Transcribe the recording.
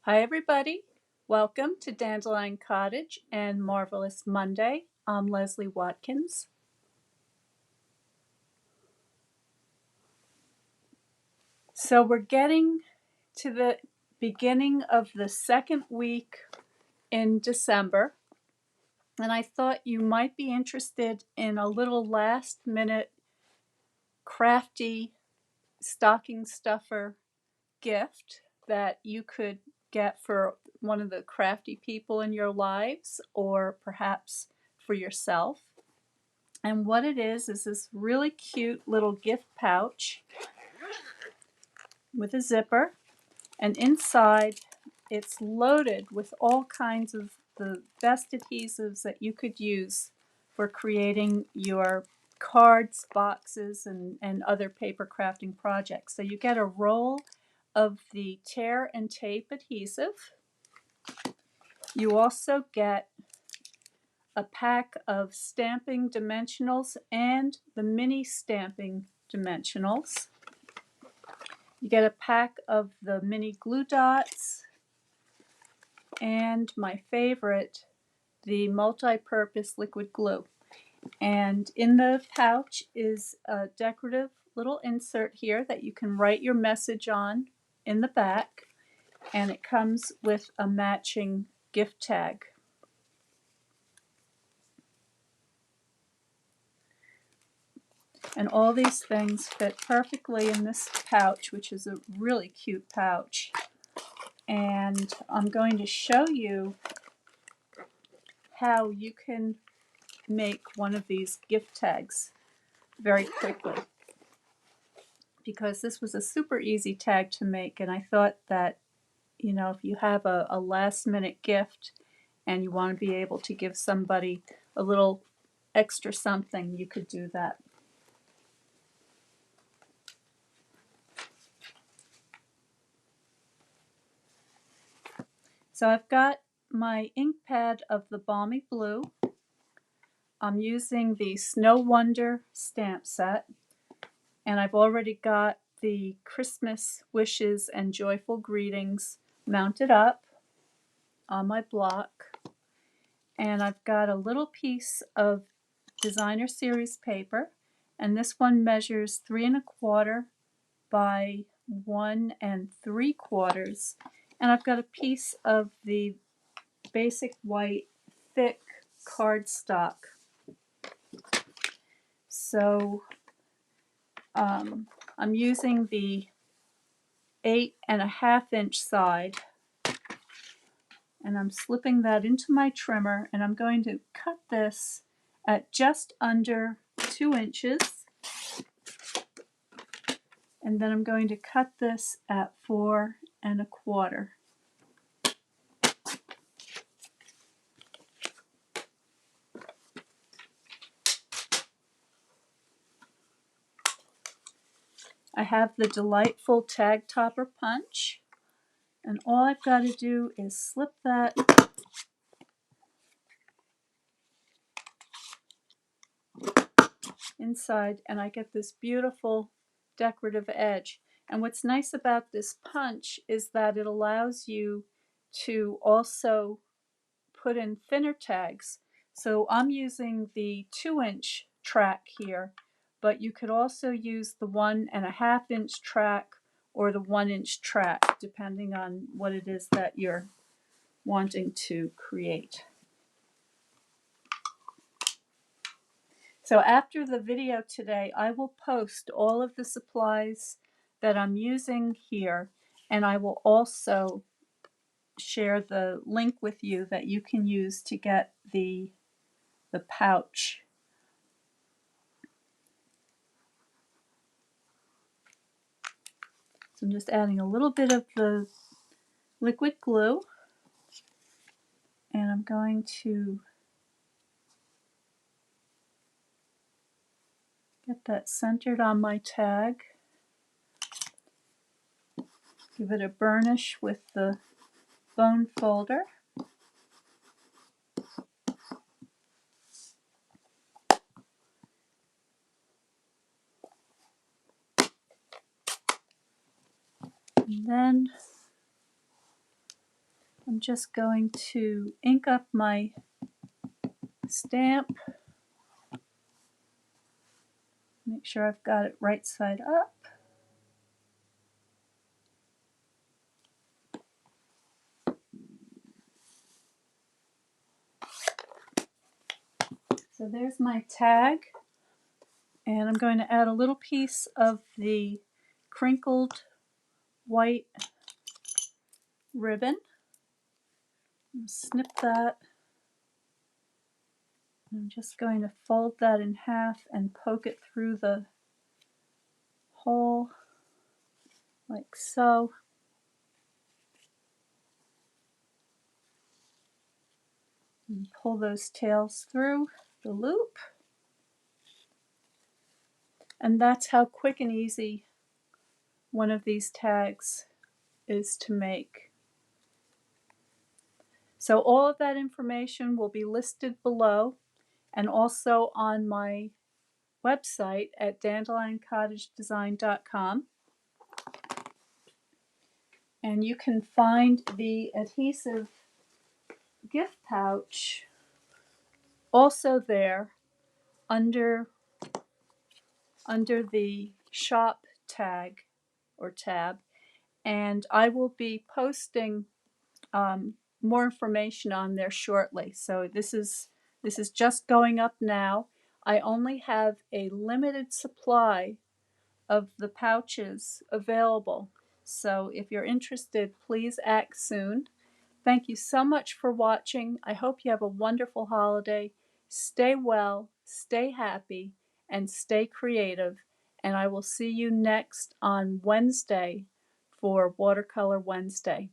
Hi, everybody. Welcome to Dandelion Cottage and Marvelous Monday. I'm Leslie Watkins. So, we're getting to the beginning of the second week in December, and I thought you might be interested in a little last minute crafty stocking stuffer gift that you could get for one of the crafty people in your lives or perhaps for yourself. And what it is this really cute little gift pouch with a zipper. And inside, it's loaded with all kinds of the best adhesives that you could use for creating your cards, boxes, and other paper crafting projects. So you get a roll of the tear and tape adhesive. You also get a pack of stamping dimensionals and the mini stamping dimensionals. You get a pack of the mini glue dots and my favorite, the multi-purpose liquid glue. And in the pouch is a decorative little insert here that you can write your message on in the back, and it comes with a matching gift tag. And all these things fit perfectly in this pouch, which is a really cute pouch. And I'm going to show you how you can make one of these gift tags very quickly, because this was a super easy tag to make, and I thought that, if you have a last minute gift and you want to be able to give somebody a little extra something, you could do that. So I've got my ink pad of the Balmy Blue. I'm using the Snow Wonder stamp set, and I've already got the Christmas wishes and joyful greetings mounted up on my block. And I've got a little piece of designer series paper, and this one measures 3 1/4 by 1 3/4. And I've got a piece of the basic white thick cardstock. So I'm using the 8 1/2 inch side, and I'm slipping that into my trimmer, and I'm going to cut this at just under 2 inches, and then I'm going to cut this at 4 1/4. I have the delightful tag topper punch, and all I've got to do is slip that inside, and I get this beautiful decorative edge. And what's nice about this punch is that it allows you to also put in thinner tags. So I'm using the 2-inch track here, but you could also use the 1 1/2 inch track or the 1-inch track, depending on what it is that you're wanting to create. So after the video today, I will post all of the supplies that I'm using here, and I will also share the link with you that you can use to get the pouch. So I'm just adding a little bit of the liquid glue, and I'm going to get that centered on my tag. Give it a burnish with the bone folder. And then I'm just going to ink up my stamp. Make sure I've got it right side up. So there's my tag, and I'm going to add a little piece of the crinkled white ribbon. Snip that. I'm just going to fold that in half and poke it through the hole like so. And pull those tails through the loop. And that's how quick and easy one of these tags is to make. So all of that information will be listed below and also on my website at dandelioncottagedesign.com. And you can find the adhesive gift pouch also there under the shop tag or tab. And I will be posting more information on there shortly. So this is just going up now. I only have a limited supply of the pouches available. So if you're interested, please act soon. Thank you so much for watching. I hope you have a wonderful holiday. Stay well, stay happy, and stay creative. And I will see you next on Wednesday for Watercolor Wednesday.